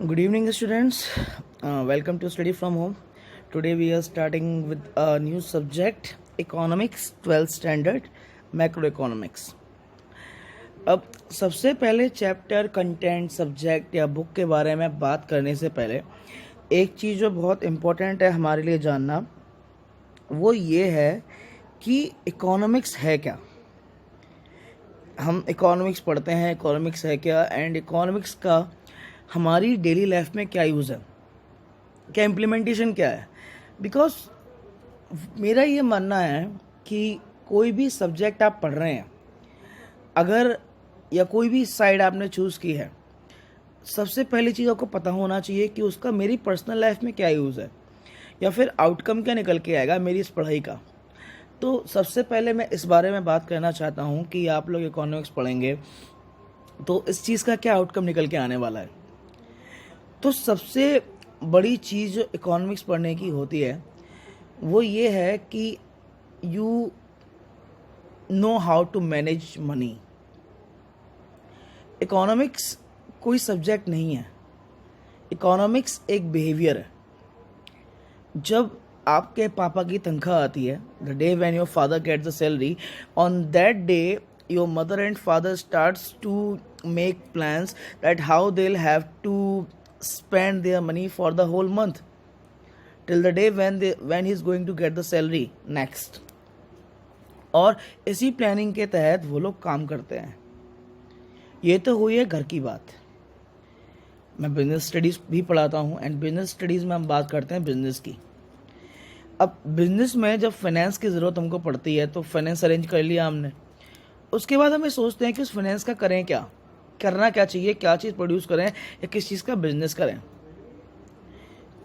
Good evening, students. Welcome to Study from Home. Today we are starting with a new subject, Economics, 12th Standard, Macroeconomics. अब सबसे पहले chapter, content, subject या book के बारे में बात करने से पहले एक चीज़ जो बहुत इम्पोर्टेंट है हमारे लिए जानना, वो ये है कि इकोनॉमिक्स है क्या। हम इकोनॉमिक्स पढ़ते हैं, इकोनॉमिक्स है क्या, एंड इकोनॉमिक्स का हमारी डेली लाइफ में क्या यूज़ है, क्या इम्प्लीमेंटेशन क्या है। बिकॉज मेरा ये मानना है कि कोई भी सब्जेक्ट आप पढ़ रहे हैं, अगर या कोई भी साइड आपने चूज़ की है, सबसे पहली चीज़ आपको पता होना चाहिए कि उसका मेरी पर्सनल लाइफ में क्या यूज़ है या फिर आउटकम क्या निकल के आएगा मेरी इस पढ़ाई का। तो सबसे पहले मैं इस बारे में बात करना चाहता हूँ कि आप लोग इकोनॉमिक्स पढ़ेंगे तो इस चीज़ का क्या आउटकम निकल के आने वाला है। तो सबसे बड़ी चीज़ जो इकोनॉमिक्स पढ़ने की होती है वो ये है कि you know how to manage money. Economics कोई सब्जेक्ट नहीं है, इकोनॉमिक्स एक बिहेवियर है। जब आपके पापा की तनख्वाह आती है, the day when your father gets the salary, on that day your mother and father starts to make plans that how they'll have to spend their money for the whole month till the day when he's going to get the salary next। और इसी planning के तहत वो लोग काम करते हैं। ये तो हुई है घर की बात। मैं बिजनेस स्टडीज़ भी पढ़ाता हूँ एंड बिजनेस स्टडीज़ में हम बात करते हैं बिजनेस की। अब बिजनेस में जब फाइनेंस की ज़रूरत हमको पड़ती है तो फाइनेंस अरेंज कर लिया हमने, उसके बाद हमें सोचते हैं कि उस फाइनेंस का करें क्या, करना क्या चाहिए, क्या चीज़ प्रोड्यूस करें या किस चीज़ का बिजनेस करें।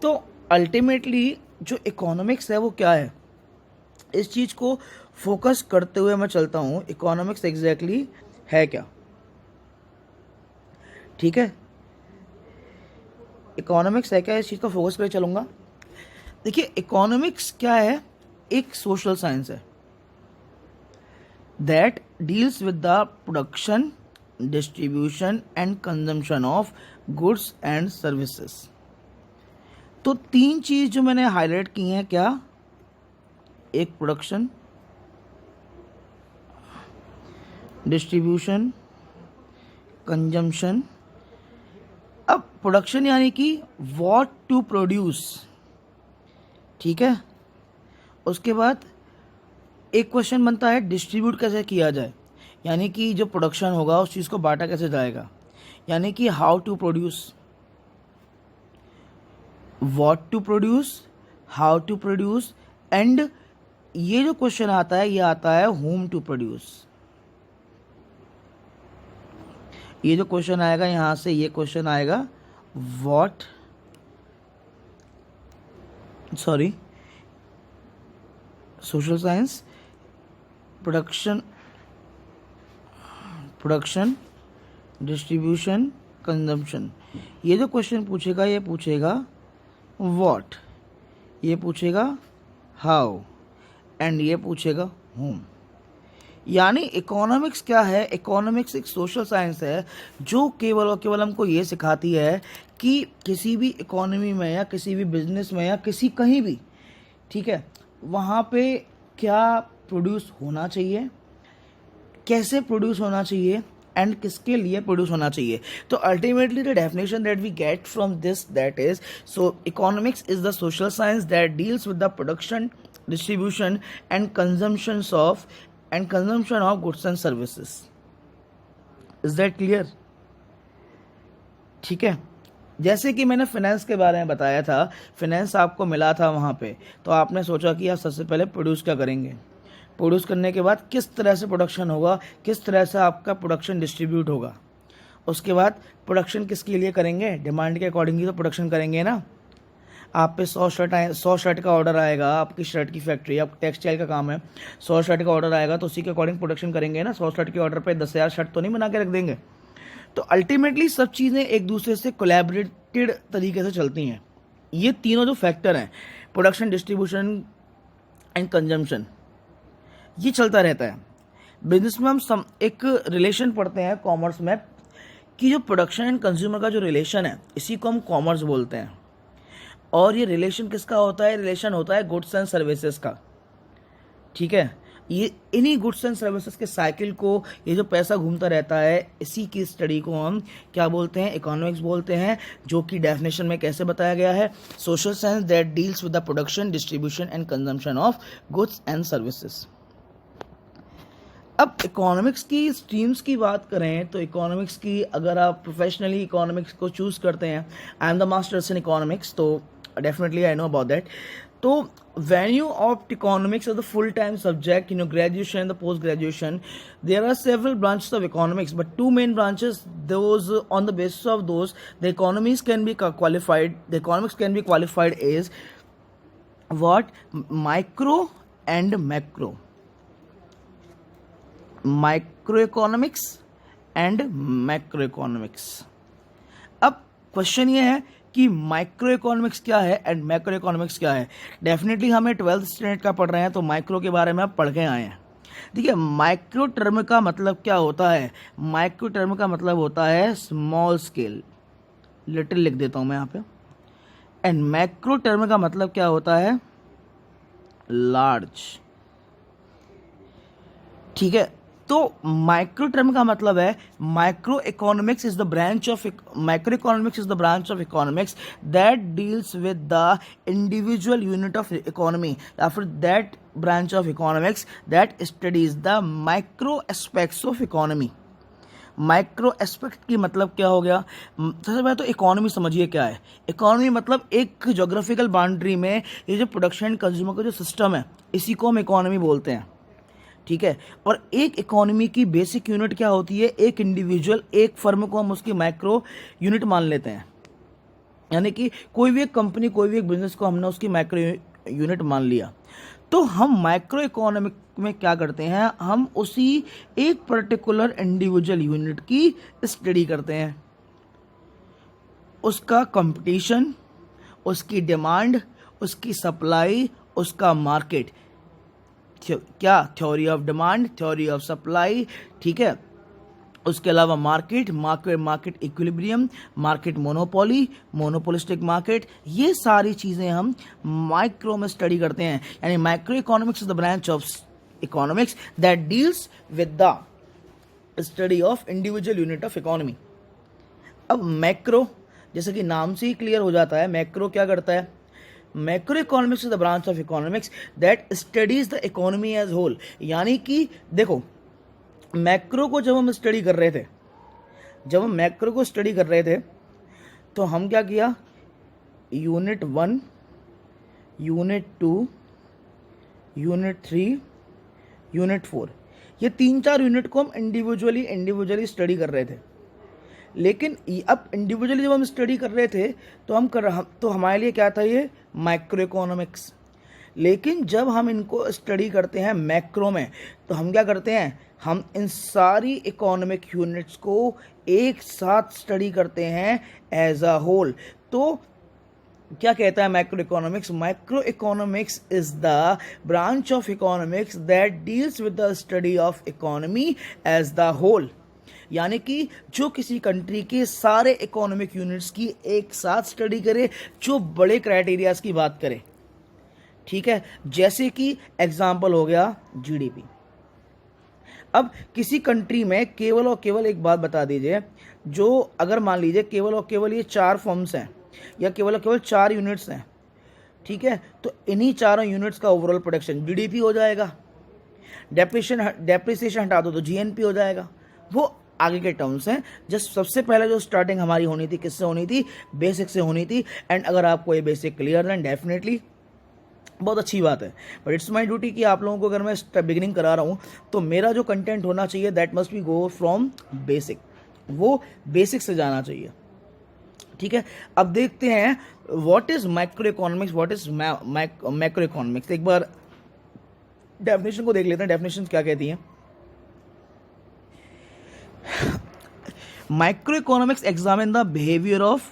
तो अल्टीमेटली जो इकोनॉमिक्स है वो क्या है, इस चीज़ को फोकस करते हुए मैं चलता हूँ। इकोनॉमिक्स एग्जैक्टली है क्या, ठीक है। इकोनॉमिक्स है क्या, इस चीज़ का फोकस करके चलूँगा। देखिए, इकोनॉमिक्स क्या है, एक सोशल साइंस है that deals with the production, distribution and consumption of goods and services। तो तीन चीज जो मैंने हाईलाइट की हैं, क्या, एक प्रोडक्शन, डिस्ट्रीब्यूशन, कंजम्पशन। अब प्रोडक्शन यानी कि व्हाट टू प्रोड्यूस, ठीक है। उसके बाद एक क्वेश्चन बनता है डिस्ट्रीब्यूट कैसे किया जाए, यानी कि जो प्रोडक्शन होगा उस चीज़ को बांटा कैसे जाएगा, यानी कि how to produce, what to produce, how to produce, and ये जो क्वेश्चन आता है ये आता है होम टू प्रोड्यूस। ये जो क्वेश्चन आएगा यहां से, ये क्वेश्चन आएगा what, sorry, social science, production, distribution, consumption. ये जो क्वेश्चन पूछेगा ये पूछेगा व्हाट, ये पूछेगा हाउ, एंड ये पूछेगा होम। यानी इकोनॉमिक्स क्या है, इकोनॉमिक्स एक सोशल साइंस है जो केवल और केवल हमको ये सिखाती है कि किसी भी इकोनॉमी में या किसी भी बिजनेस में या कहीं भी, ठीक है, वहाँ पे क्या प्रोड्यूस होना चाहिए, कैसे प्रोड्यूस होना चाहिए, एंड किसके लिए प्रोड्यूस होना चाहिए। तो ultimately the definition that we get from this, that is, so economics is the social science that deals with the production, distribution and consumption of goods and services. Is that clear, ठीक है। जैसे कि मैंने finance के बारे में बताया था, फाइनेंस आपको मिला था वहाँ पे, तो आपने सोचा कि आप सबसे पहले प्रोड्यूस क्या करेंगे, प्रोड्यूस करने के बाद किस तरह से प्रोडक्शन होगा, किस तरह से आपका प्रोडक्शन डिस्ट्रीब्यूट होगा। उसके बाद प्रोडक्शन किसके लिए करेंगे, डिमांड के अकॉर्डिंग ही तो प्रोडक्शन करेंगे ना। आप पे 100 शर्ट का ऑर्डर आएगा, आपकी शर्ट की फैक्ट्री, आप टेक्सटाइल का काम है, 100 शर्ट का ऑर्डर आएगा तो उसी के अकॉर्डिंग प्रोडक्शन करेंगे ना। 100 शर्ट के ऑर्डर पे 10,000 शर्ट तो नहीं बना के रख देंगे। तो अल्टीमेटली सब चीज़ें एक दूसरे से कोलैबोरेटेड तरीके से चलती हैं। ये तीनों जो फैक्टर हैं, प्रोडक्शन, डिस्ट्रीब्यूशन एंड कंजम्पशन, ये चलता रहता है। बिजनेस में हम एक रिलेशन पढ़ते हैं कॉमर्स में कि जो प्रोडक्शन एंड कंज्यूमर का जो रिलेशन है इसी को हम कॉमर्स बोलते हैं। और ये रिलेशन किसका होता है? रिलेशन होता है गुड्स एंड सर्विसेज का। ठीक है, ये इन्हीं गुड्स एंड सर्विसेज के साइकिल को, ये जो पैसा घूमता रहता है, इसी की स्टडी को हम क्या बोलते हैं? इकोनॉमिक्स बोलते हैं, जो कि डेफिनेशन में कैसे बताया गया है? Social science that deals with the production, distribution and consumption of goods and services. अब इकोनॉमिक्स की स्ट्रीम्स की बात करें तो इकोनॉमिक्स की, अगर आप प्रोफेशनली इकोनॉमिक्स को चूज करते हैं, I am the masters in economics, तो definitely I know about that. तो when you opt economics as a full-time subject in your graduation and the post-graduation, there are several branches of economics, but two main branches, those on the basis of those, the economics can be qualified as what? Micro and macro. Microeconomics and macroeconomics. अब question ये है कि micro economics क्या है and macro economics क्या है। Definitely हमें 12th standard का पढ़ रहे हैं तो माइक्रो के बारे में आप पढ़ के आए हैं। देखिए, माइक्रो टर्म का मतलब क्या होता है? माइक्रो टर्म का मतलब होता है स्मॉल स्केल, लिटिल लिख देता हूं मैं यहाँ पे। एंड मैक्रो टर्म का मतलब क्या होता है? लार्ज। ठीक है, तो माइक्रो टर्म का मतलब है micro economics is the branch of economics that deals with the individual unit of economy, या फिर that branch of economics that studies the micro aspects of economy. Micro aspect की मतलब क्या हो गया? सबसे पहले तो इकोनॉमी समझिए क्या है। इकोनॉमी मतलब एक जोग्राफिकल बाउंड्री में ये जो प्रोडक्शन एंड कंज्यूमर का जो सिस्टम है, इसी को हम इकोनॉमी बोलते हैं। ठीक है, और एक इकोनॉमी की बेसिक यूनिट क्या होती है? एक इंडिविजुअल, एक फर्म को हम उसकी माइक्रो यूनिट मान लेते हैं। यानी कि कोई भी एक कंपनी, कोई भी एक बिजनेस को हमने उसकी माइक्रो यूनिट मान लिया। तो हम माइक्रो इकोनॉमिक में क्या करते हैं? हम उसी एक पर्टिकुलर इंडिविजुअल यूनिट की स्टडी करते हैं, उसका कंपटीशन, उसकी डिमांड, उसकी सप्लाई, उसका मार्केट। क्या? Theory of demand, theory of supply. ठीक है, उसके अलावा market equilibrium, market monopoly, monopolistic market, ये सारी चीजें हम माइक्रो में स्टडी करते हैं। यानी micro economics is the branch of economics that deals with the study of individual unit of economy. अब मैक्रो, जैसे कि नाम से ही क्लियर हो जाता है, मैक्रो क्या करता है? Macro economics is the branch of economics that studies the economy as whole. यानी कि देखो, मैक्रो को जब हम स्टडी कर रहे थे, तो हम क्या किया? यूनिट 1, यूनिट 2, यूनिट 3, यूनिट 4, ये 3-4 यूनिट को हम इंडिविजुअली स्टडी कर रहे थे। लेकिन अब इंडिविजुअली जब हम स्टडी कर रहे थे तो हमारे लिए क्या था? ये माइक्रो इकोनॉमिक्स। लेकिन जब हम इनको स्टडी करते हैं मैक्रो में, तो हम क्या करते हैं? हम इन सारी इकोनॉमिक यूनिट्स को एक साथ स्टडी करते हैं एज अ होल। तो क्या कहता है micro economics? Micro economics is the branch of economics that deals with the study of economy as the whole. यानी कि जो किसी कंट्री के सारे इकोनॉमिक यूनिट्स की एक साथ स्टडी करे, जो बड़े क्राइटेरियाज की बात करे। ठीक है, जैसे कि एग्जाम्पल हो गया जीडीपी। अब किसी कंट्री में केवल और केवल एक बात बता दीजिए, जो अगर मान लीजिए केवल और केवल ये 4 फर्म्स हैं या केवल और केवल 4 यूनिट्स हैं, ठीक है, तो इन्हीं 4 यूनिट्स का ओवरऑल प्रोडक्शन जीडीपी हो जाएगा। डेप्रिसिएशन हटा दो तो जीएनपी हो जाएगा। वो आगे के टर्म्स हैं। जस्ट सबसे पहले जो स्टार्टिंग हमारी होनी थी, किससे होनी थी? बेसिक से होनी थी। एंड अगर आपको ये बेसिक क्लियर है, डेफिनेटली बहुत अच्छी बात है। बट इट्स माई ड्यूटी कि आप लोगों को अगर मैं बिगिनिंग करा रहा हूँ तो मेरा जो कंटेंट होना चाहिए that must be go from basic, वो बेसिक से जाना चाहिए। ठीक है, अब देखते हैं what is micro economics, what is macro economics. एक बार डेफिनेशन को देख लेते हैं, डेफिनेशन क्या कहती हैं। Microeconomics examine the behavior of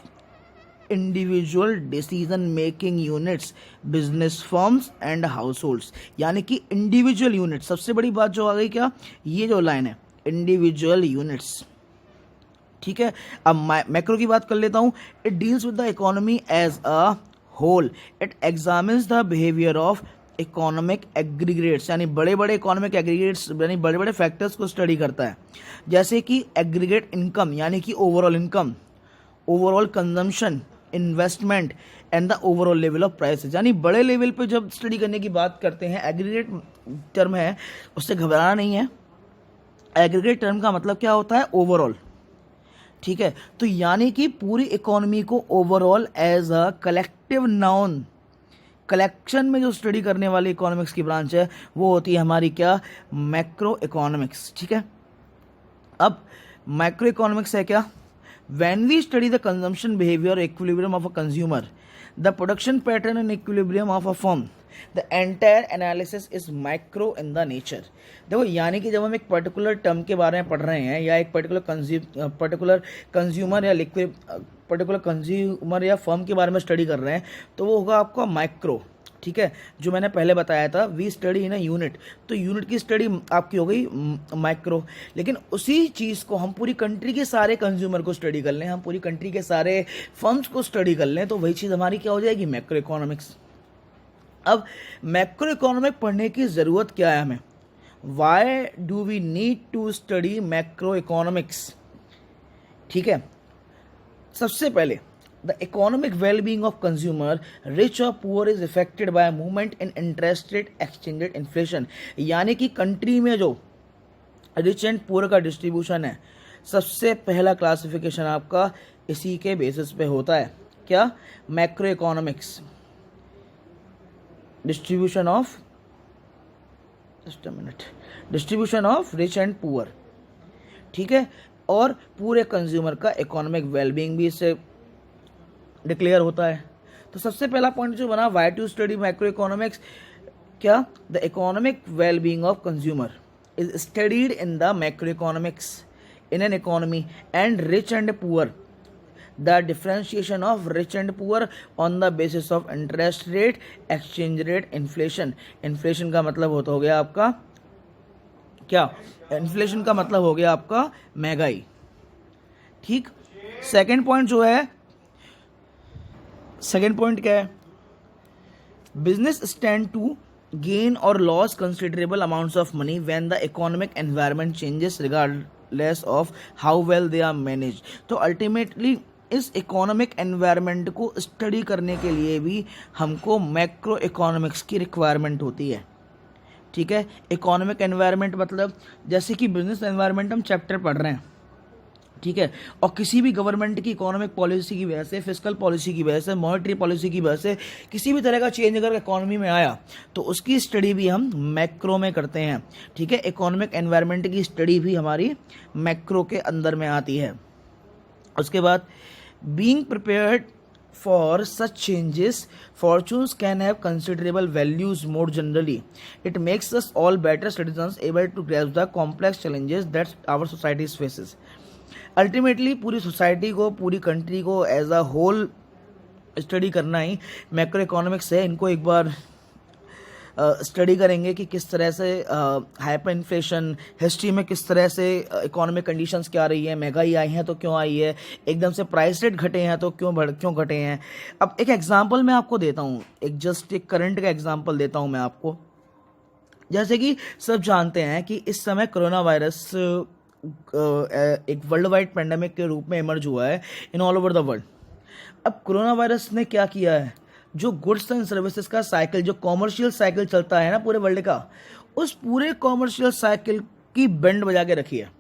individual decision making units, business firms and households। यानी कि इंडिविजुअल यूनिट, सबसे बड़ी बात जो आ गई क्या? ये जो लाइन है, इंडिविजुअल यूनिट्स। ठीक है। अब मैक्रो की बात कर लेता हूं। It deals with the economy as a whole. It examines the behaviour of economic aggregates, यानी बड़े बड़े इकोनॉमिक एग्रीगेट्स यानी बड़े बड़े फैक्टर्स को स्टडी करता है, जैसे कि एग्रीगेट इनकम यानी कि overall income, overall consumption, investment and the overall level of prices. यानी बड़े लेवल पे जब स्टडी करने की बात करते हैं, एग्रीगेट टर्म है, उससे घबराना नहीं है। एग्रीगेट टर्म का मतलब क्या होता है? ओवरऑल। ठीक है, तो यानी कि पूरी इकोनॉमी को overall as a collective noun, collection में जो स्टडी करने वाली इकोनॉमिक्स की ब्रांच है वो होती है हमारी क्या? Macro economics. ठीक है, अब मैक्रो इकोनॉमिक्स है क्या? When we study the consumption behaviour equilibrium of a consumer, the production pattern and equilibrium of a firm, the entire analysis is micro in the nature. देखो, यानी कि जब हम एक पर्टिकुलर टर्म के बारे में पढ़ रहे हैं या एक पर्टिकुलर कंज्यूमर या लिक्विड पर्टिकुलर कंज्यूमर या फर्म के बारे में स्टडी कर रहे हैं, तो वो होगा आपका माइक्रो। ठीक है, जो मैंने पहले बताया था, we study in a unit, तो यूनिट की स्टडी आपकी हो गई माइक्रो। लेकिन उसी चीज़ को हम पूरी कंट्री के सारे कंज्यूमर को स्टडी कर लें, हम पूरी कंट्री के सारे फर्म्स को स्टडी कर लें, तो वही चीज़ हमारी क्या हो जाएगी? Macro economics. अब मैक्रो इकोनॉमिक पढ़ने की ज़रूरत क्या है हमें? Why do we need to study macro economics? ठीक है, सबसे पहले the economic wellbeing of consumer rich और poor is affected by movement in interest rate, exchange rate, inflation. यानी कि कंट्री में जो रिच एंड पुअर का डिस्ट्रीब्यूशन है, सबसे पहला क्लासिफिकेशन आपका इसी के बेसिस पे होता है। क्या? Macro economics, distribution of, just a minute, distribution of rich and poor. ठीक है, और पूरे कंज्यूमर का इकोनॉमिक वेलबींग भी इससे डिक्लेयर होता है। तो सबसे पहला पॉइंट जो बना, why to study macro economics, क्या? The economic wellbeing of consumer is studied in the macro economics in an economy and rich and poor, the differentiation of rich and poor on the basis of interest rate, exchange rate, inflation. Inflation का मतलब होता हो गया आपका क्या? Inflation का मतलब हो गया आपका महंगाई। ठीक, सेकेंड पॉइंट जो है, सेकेंड पॉइंट क्या है? बिजनेस स्टैंड टू गेन और loss considerable amounts of money when the economic environment changes regardless of how well they are manage. तो अल्टीमेटली इस इकोनॉमिक एनवायरनमेंट को स्टडी करने के लिए भी हमको मैक्रो इकोनॉमिक्स की रिक्वायरमेंट होती है। ठीक है, इकोनॉमिक एनवायरनमेंट मतलब जैसे कि बिजनेस एनवायरनमेंट हम चैप्टर पढ़ रहे हैं, ठीक है, और किसी भी गवर्नमेंट की इकोनॉमिक पॉलिसी की वजह से, फिस्कल पॉलिसी की वजह से, मॉनेटरी पॉलिसी की वजह से किसी भी तरह का चेंज अगर इकोनॉमी में आया, तो उसकी स्टडी भी हम मैक्रो में करते हैं। ठीक है, इकोनॉमिक एनवायरनमेंट की स्टडी भी हमारी मैक्रो के अंदर में आती है। उसके बाद being prepared for such changes, fortunes can have considerable values more generally. It makes us all better citizens able to grasp the complex challenges that our society faces. Ultimately पूरी सोसाइटी को, पूरी कंट्री को as a whole study करना ही macro economics है। इनको एक बार study करेंगे कि किस तरह से हाइपर इन्फ्लेशन हिस्ट्री में किस तरह से इकोनॉमिक कंडीशंस क्या रही है, महंगाई आई है तो क्यों आई है, एकदम से प्राइस रेट घटे हैं तो क्यों घटे हैं। अब एक एग्जांपल मैं आपको देता हूँ, एक करंट का एग्जांपल देता हूँ मैं आपको। जैसे कि सब जानते हैं कि इस समय कोरोना वायरस एक वर्ल्ड वाइड पेंडेमिक के रूप में इमर्ज हुआ है in all over the world. अब कोरोना वायरस ने क्या किया है, जो गुड्स एंड सर्विसेज का साइकिल, जो कॉमर्शियल साइकिल चलता है ना पूरे वर्ल्ड का, उस पूरे कॉमर्शियल साइकिल की बैंड बजा के रखी है।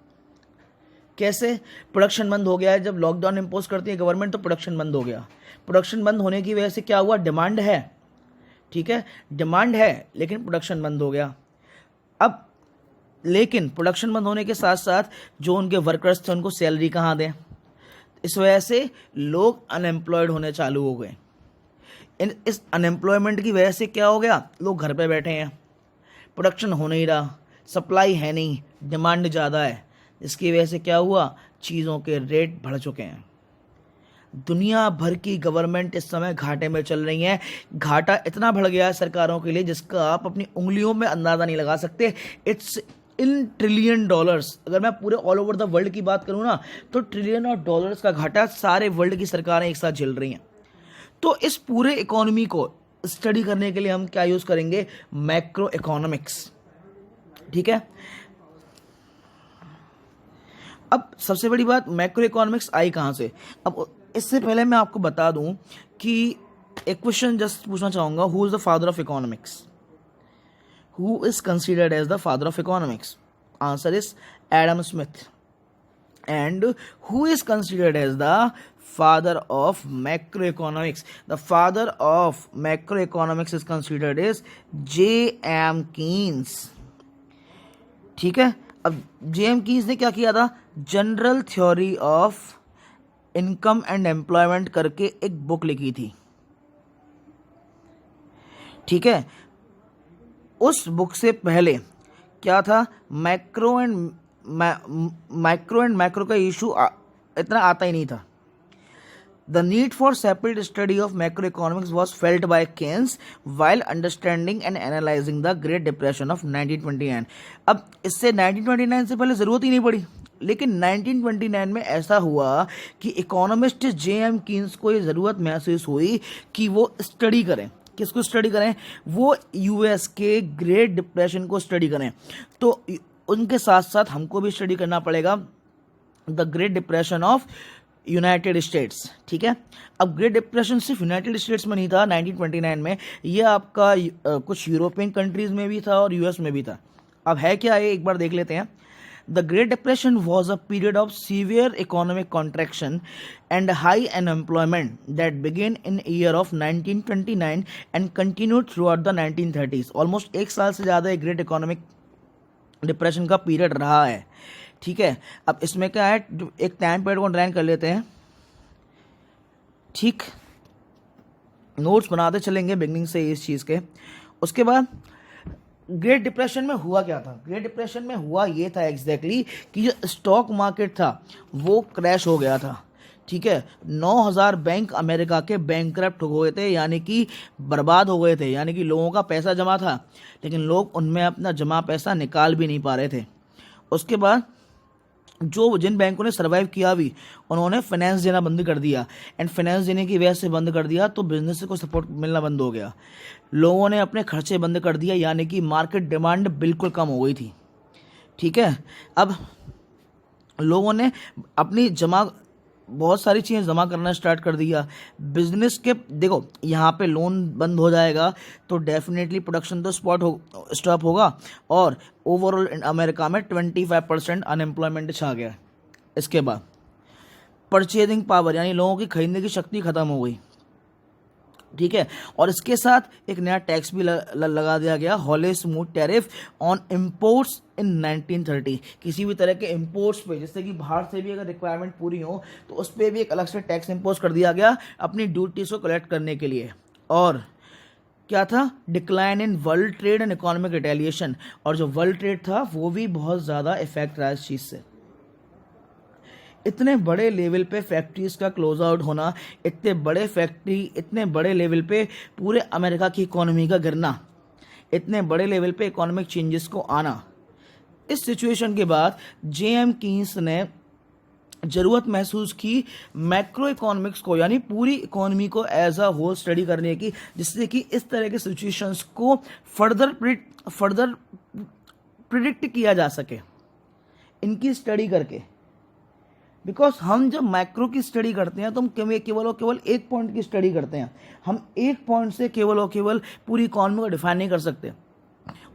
कैसे? प्रोडक्शन बंद हो गया है। जब लॉकडाउन इम्पोज करती है गवर्नमेंट तो प्रोडक्शन बंद हो गया। प्रोडक्शन बंद होने की वजह से क्या हुआ? डिमांड है, ठीक है, डिमांड है लेकिन प्रोडक्शन बंद हो गया। अब लेकिन प्रोडक्शन बंद होने के साथ साथ जो उनके वर्कर्स थे उनको सैलरी कहाँ दें? इस वजह से लोग अनएम्प्लॉयड होने चालू हो गए। इस अनएम्प्लॉयमेंट की वजह से क्या हो गया? लोग घर पे बैठे हैं, प्रोडक्शन हो नहीं रहा, सप्लाई है नहीं, डिमांड ज़्यादा है। इसकी वजह से क्या हुआ? चीज़ों के रेट बढ़ चुके हैं। दुनिया भर की गवर्नमेंट इस समय घाटे में चल रही हैं। घाटा इतना बढ़ गया है सरकारों के लिए जिसका आप अपनी उंगलियों में अंदाज़ा नहीं लगा सकते। इट्स इन ट्रिलियन डॉलर्स, अगर मैं पूरे ऑल ओवर द वर्ल्ड की बात करूँ ना, तो ट्रिलियन ऑफ डॉलर्स का घाटा सारे वर्ल्ड की सरकारें एक साथ झेल रही हैं। तो इस पूरे इकोनॉमी को स्टडी करने के लिए हम क्या यूज़ करेंगे? Macro economics. ठीक है। अब सबसे बड़ी बात, मैक्रो इकोनॉमिक्स आई कहाँ से? अब इससे पहले मैं आपको बता दूं कि एक क्वेश्चन जस्ट पूछना चाहूँगा, who is the father of economics? Who is considered as the father of economics? Answer is Adam Smith. And who is considered as the father of macroeconomics? The father of macroeconomics is considered as J.M. Keynes. ठीक है। अब J.M. Keynes ने क्या किया था? General theory of income and employment करके एक book लिखी थी। ठीक है। उस बुक से पहले क्या था? मैक्रो एंड मैक्रो का इशू इतना आता ही नहीं था। The need for separate study of macro economics was felt by Keynes while understanding and analysing the great depression of 1929। अब इससे 1929 से पहले ज़रूरत ही नहीं पड़ी, लेकिन 1929 में ऐसा हुआ कि इकोनॉमिस्ट J.M. कीन्स को ये ज़रूरत महसूस हुई कि वो स्टडी करें। किसको स्टडी करें? वो यूएस के ग्रेट डिप्रेशन को स्टडी करें। तो उनके साथ साथ हमको भी स्टडी करना पड़ेगा the great depression of United states. ठीक है। अब ग्रेट डिप्रेशन सिर्फ यूनाइटेड स्टेट्स में नहीं था 1929 में, ये आपका कुछ यूरोपियन कंट्रीज में भी था और यूएस में भी था। अब है क्या ये, एक बार देख लेते हैं। The Great Depression was a period of severe economic contraction and high unemployment that began in year of 1929 and continued throughout the 1930s. Almost एक साल से ज़्यादा एक ग्रेट इकोनॉमिक डिप्रेशन का पीरियड रहा है। ठीक है। अब इसमें क्या है, एक टाइम पीरियड को अंडरलाइन कर लेते हैं। ठीक, नोट्स बनाते चलेंगे बिगनिंग से इस चीज़ के। उसके बाद ग्रेट डिप्रेशन में हुआ क्या था? ग्रेट डिप्रेशन में हुआ ये था एग्जैक्टली कि जो स्टॉक मार्केट था वो क्रैश हो गया था। ठीक है। 9000 बैंक अमेरिका के बैंकरप्ट हो गए थे, यानी कि बर्बाद हो गए थे, यानी कि लोगों का पैसा जमा था लेकिन लोग उनमें अपना जमा पैसा निकाल भी नहीं पा रहे थे। उसके बाद जिन बैंकों ने सर्वाइव किया भी, उन्होंने फाइनेंस देना बंद कर दिया, एंड फाइनेंस देने की वजह से बंद कर दिया तो बिजनेस को सपोर्ट मिलना बंद हो गया। लोगों ने अपने खर्चे बंद कर दिया, यानी कि मार्केट डिमांड बिल्कुल कम हो गई थी। ठीक है। अब लोगों ने अपनी बहुत सारी चीज़ें जमा करना स्टार्ट कर दिया। बिजनेस के देखो, यहाँ पे लोन बंद हो जाएगा तो डेफिनेटली प्रोडक्शन तो स्टॉप होगा, और ओवरऑल अमेरिका में 25% अनएम्प्लॉयमेंट छा गया। इसके बाद परचेजिंग पावर, यानी लोगों की खरीदने की शक्ति खत्म हो गई। ठीक है। और इसके साथ एक नया टैक्स भी लगा दिया गया, Hawley Smoot tariff on imports in 1930। किसी भी तरह के इम्पोर्ट्स पे, जैसे कि बाहर से भी अगर रिक्वायरमेंट पूरी हो तो उस पर भी एक अलग से टैक्स इम्पोज कर दिया गया अपनी ड्यूटीज को कलेक्ट करने के लिए। और क्या था? Decline in world trade and economic retaliation, और जो वर्ल्ड ट्रेड था वो भी बहुत ज़्यादा इफेक्ट रहा इस चीज़ से। इतने बड़े लेवल पे फैक्ट्रीज का क्लोज आउट होना, इतने बड़े लेवल पे पूरे अमेरिका की इकोनॉमी का गिरना, इतने बड़े लेवल पे इकोनॉमिक चेंजेस को आना, इस सिचुएशन के बाद J.M. कीन्स ने ज़रूरत महसूस की मैक्रो इकोनॉमिक्स को, यानी पूरी इकोनॉमी को एज अ होल स्टडी करने की, जिससे कि इस तरह के सिचुएशंस को फर्दर प्रिडिक्ट किया जा सके इनकी स्टडी करके। बिकॉज हम जब मैक्रो की स्टडी करते हैं तो हम केवल और केवल एक पॉइंट की स्टडी करते हैं। हम एक पॉइंट से केवल और केवल पूरी इकोनॉमी को डिफाइन नहीं कर सकते,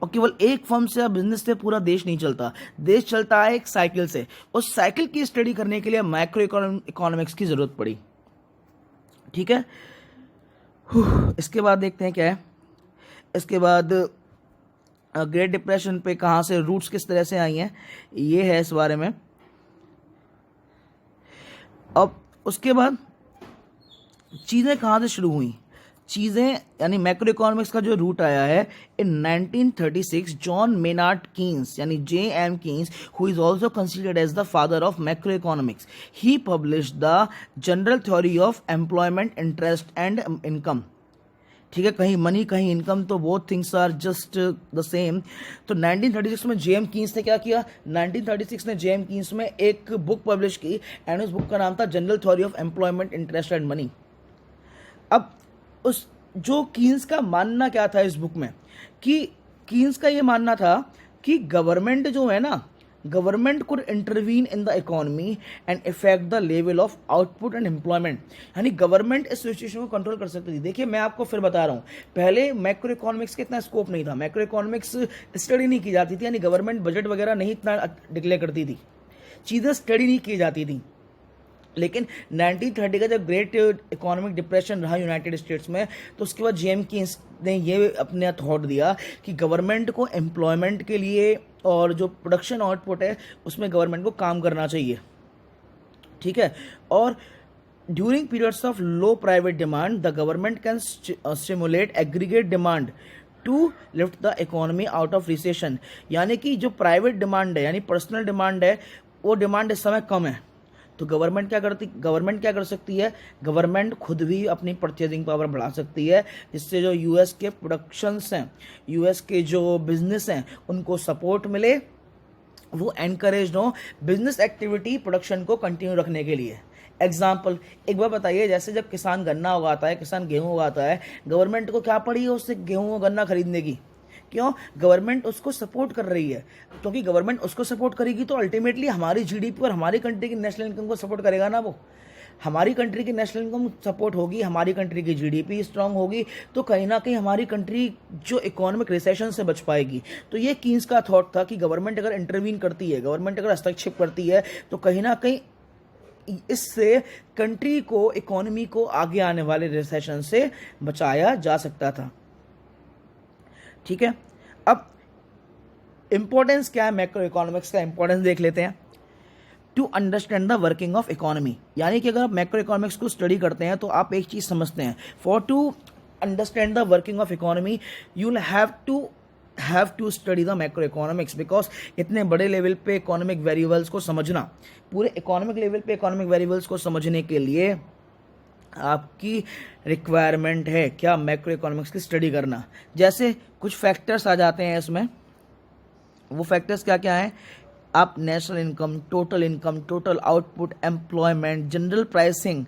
और केवल एक फर्म से या बिजनेस से पूरा देश नहीं चलता। देश चलता है एक साइकिल से। उस साइकिल की स्टडी करने के लिए मैक्रो इकोनॉमिक्स की जरूरत पड़ी। ठीक है। इसके बाद देखते हैं क्या है। इसके बाद ग्रेट डिप्रेशन पे कहाँ से रूट्स किस तरह से आई हैं, ये है इस बारे में। अब उसके बाद चीज़ें कहाँ से शुरू हुई? चीज़ें यानी मैक्रो इकोनॉमिक्स का जो रूट आया है इन 1936, जॉन मेनार्ड कीन्स यानी J.M. Keynes, who is also considered as the father of macro economics, he published the general theory of employment, interest and income. ठीक है, कहीं मनी कहीं इनकम, तो both things are just the same. तो 1936 में JM Keynes ने क्या किया, 1936 ने जेएम कीन्स में एक बुक पब्लिश की एंड उस बुक का नाम था general theory of employment, interest and money. अब उस जो कीन्स का मानना क्या था इस बुक में, कि कीन्स का ये मानना था कि गवर्नमेंट जो है ना, government could intervene in the economy and effect the level of output and employment, यानी गवर्नमेंट इस सिचुएशन को कंट्रोल कर सकती थी। देखिए मैं आपको फिर बता रहा हूँ, पहले मैक्रो इकोनॉमिक्स का इतना स्कोप नहीं था, मैक्रो इकोनॉमिक्स स्टडी नहीं की जाती थी, यानी गवर्नमेंट बजट वगैरह नहीं इतना डिक्लेयर करती थी, चीज़ें स्टडी नहीं की जाती थी। लेकिन 1930 का जब ग्रेट इकोनॉमिक डिप्रेशन रहा यूनाइटेड स्टेट्स में, तो उसके बाद जेएम कीन्स ने ये अपने थॉट दिया कि गवर्नमेंट को एम्प्लॉयमेंट के लिए और जो प्रोडक्शन आउटपुट है उसमें गवर्नमेंट को काम करना चाहिए, ठीक है। और during periods of low private demand the government can stimulate aggregate demand to lift the economy out of recession, यानी कि जो प्राइवेट डिमांड है यानी पर्सनल डिमांड है, वो डिमांड इस समय कम है, तो गवर्नमेंट क्या कर सकती है, गवर्नमेंट खुद भी अपनी परचेजिंग पावर बढ़ा सकती है, जिससे जो यूएस के प्रोडक्शंस हैं, यूएस के जो बिजनेस हैं, उनको सपोर्ट मिले, वो एनकरेज हो बिजनेस एक्टिविटी प्रोडक्शन को कंटिन्यू रखने के लिए। एग्जाम्पल एक बार बताइए, जैसे जब किसान गन्ना उगाता है, किसान गेहूं उगाता है, गवर्नमेंट को क्या पड़ी है उससे गेहूं और गन्ना खरीदने की, क्यों, गवर्नमेंट उसको सपोर्ट कर रही है, क्योंकि गवर्नमेंट उसको सपोर्ट करेगी तो अल्टीमेटली हमारी जीडीपी और हमारी कंट्री की नेशनल इनकम को सपोर्ट करेगा ना, वो हमारी कंट्री की नेशनल इनकम सपोर्ट होगी, हमारी कंट्री की जीडीपी स्ट्रांग होगी, तो कहीं ना कहीं हमारी कंट्री जो इकोनॉमिक रिसेशन से बच पाएगी। तो ये कीन्स का थॉट था कि गवर्नमेंट अगर इंटरवीन करती है, गवर्नमेंट अगर हस्तक्षेप करती है, तो कहीं ना कहीं इससे कंट्री को, इकोनॉमी को आगे आने वाले रिसेशन से बचाया जा सकता था, ठीक है। अब इंपॉर्टेंस क्या है मैक्रो इकोनॉमिक्स का, इंपॉर्टेंस देख लेते हैं। To understand the working of economy, यानी कि अगर आप मैक्रो इकोनॉमिक्स को स्टडी करते हैं तो आप एक चीज समझते हैं, for to understand the working of economy you will have to study the macro economics, because इतने बड़े लेवल पे इकोनॉमिक वेरिएबल्स को समझना, पूरे इकोनॉमिक लेवल पे इकोनॉमिक वेरिएबल्स को समझने के लिए आपकी रिक्वायरमेंट है क्या, मैक्रो इकोनॉमिक्स की स्टडी करना। जैसे कुछ फैक्टर्स आ जाते हैं इसमें, वो फैक्टर्स क्या क्या हैं, आप national income, total output, employment, general pricing,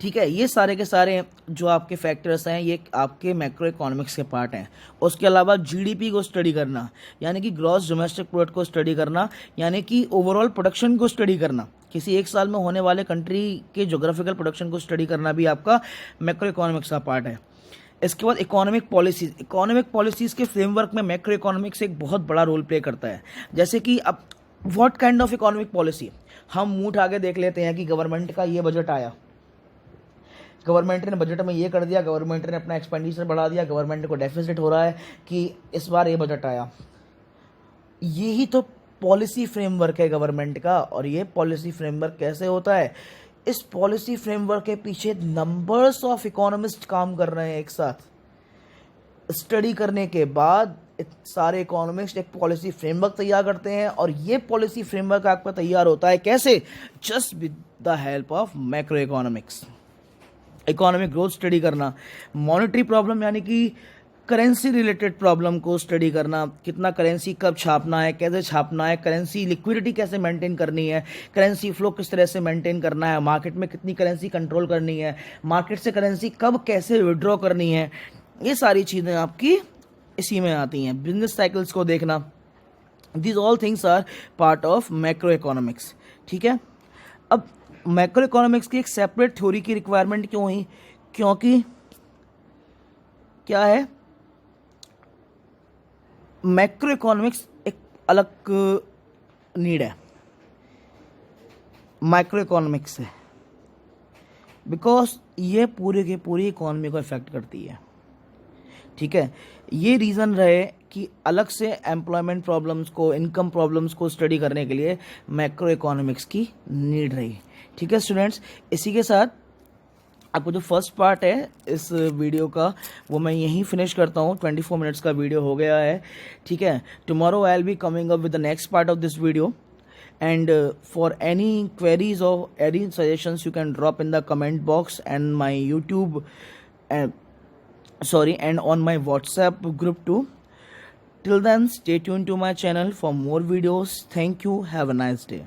ठीक है, ये सारे के सारे जो आपके फैक्टर्स हैं ये आपके मैक्रो इकोनॉमिक्स के पार्ट हैं। उसके अलावा जीडीपी को स्टडी करना, यानी कि ग्रॉस डोमेस्टिक प्रोडक्ट को स्टडी करना, यानी कि ओवरऑल प्रोडक्शन को स्टडी करना, किसी एक साल में होने वाले कंट्री के जोग्राफिकल प्रोडक्शन को स्टडी करना भी आपका मैक्रो इकोनॉमिक्स का पार्ट है। इसके बाद इकोनॉमिक पॉलिसीज के फ्रेमवर्क में मैक्रो इकोनॉमिक्स एक बहुत बड़ा रोल प्ले करता है। जैसे कि अब what kind of economic policy, हम मुंह उठा के देख लेते हैं कि गवर्नमेंट का ये बजट आया, गवर्नमेंट ने बजट में ये कर दिया, गवर्नमेंट ने अपना एक्सपेंडिचर बढ़ा दिया, गवर्नमेंट को डेफिसिट हो रहा है कि इस बार ये बजट आया, यही तो पॉलिसी फ्रेमवर्क है गवर्नमेंट का। और ये पॉलिसी फ्रेमवर्क कैसे होता है, इस पॉलिसी फ्रेमवर्क के पीछे नंबर्स ऑफ इकोनॉमिस्ट काम कर रहे हैं एक साथ, स्टडी करने के बाद सारे इकोनॉमिस्ट एक पॉलिसी फ्रेमवर्क तैयार करते हैं, और ये पॉलिसी फ्रेमवर्क आपका तैयार होता है कैसे, just with the help of macro economics. Economic growth study करना, मॉनेटरी प्रॉब्लम यानी कि करेंसी रिलेटेड प्रॉब्लम को स्टडी करना, कितना करेंसी कब छापना है, कैसे छापना है, करेंसी लिक्विडिटी कैसे मेंटेन करनी है, करेंसी फ्लो किस तरह से मेंटेन करना है, मार्केट में कितनी करेंसी कंट्रोल करनी है, मार्केट से करेंसी कब कैसे विड्रॉ करनी है, ये सारी चीज़ें आपकी इसी में आती हैं। बिजनेस साइकिल्स को देखना, this all things are part of macro economics, ठीक है। अब मैक्रो इकोनॉमिक्स की एक सेपरेट थ्योरी की रिक्वायरमेंट क्यों हुई, क्योंकि क्या है, मैक्रो इकोनॉमिक्स एक अलग नीड है माइक्रो इकोनॉमिक्स से, बिकॉज ये पूरे के पूरी इकोनॉमी को इफेक्ट करती है, ठीक है। ये रीज़न रहे कि अलग से एम्प्लॉयमेंट प्रॉब्लम्स को, इनकम प्रॉब्लम्स को स्टडी करने के लिए मैक्रो इकोनॉमिक्स की नीड रही, ठीक है स्टूडेंट्स। इसी के साथ आपको जो फर्स्ट पार्ट है इस वीडियो का वो मैं यहीं फिनिश करता हूँ, 24 मिनट्स का वीडियो हो गया है, ठीक है। Tomorrow I will be coming up with the next part of this video, and for any queries or any suggestions you can drop in the comment box and my YouTube and on my WhatsApp group too. Till then, stay tuned to my channel for more videos. Thank you. Have a nice day.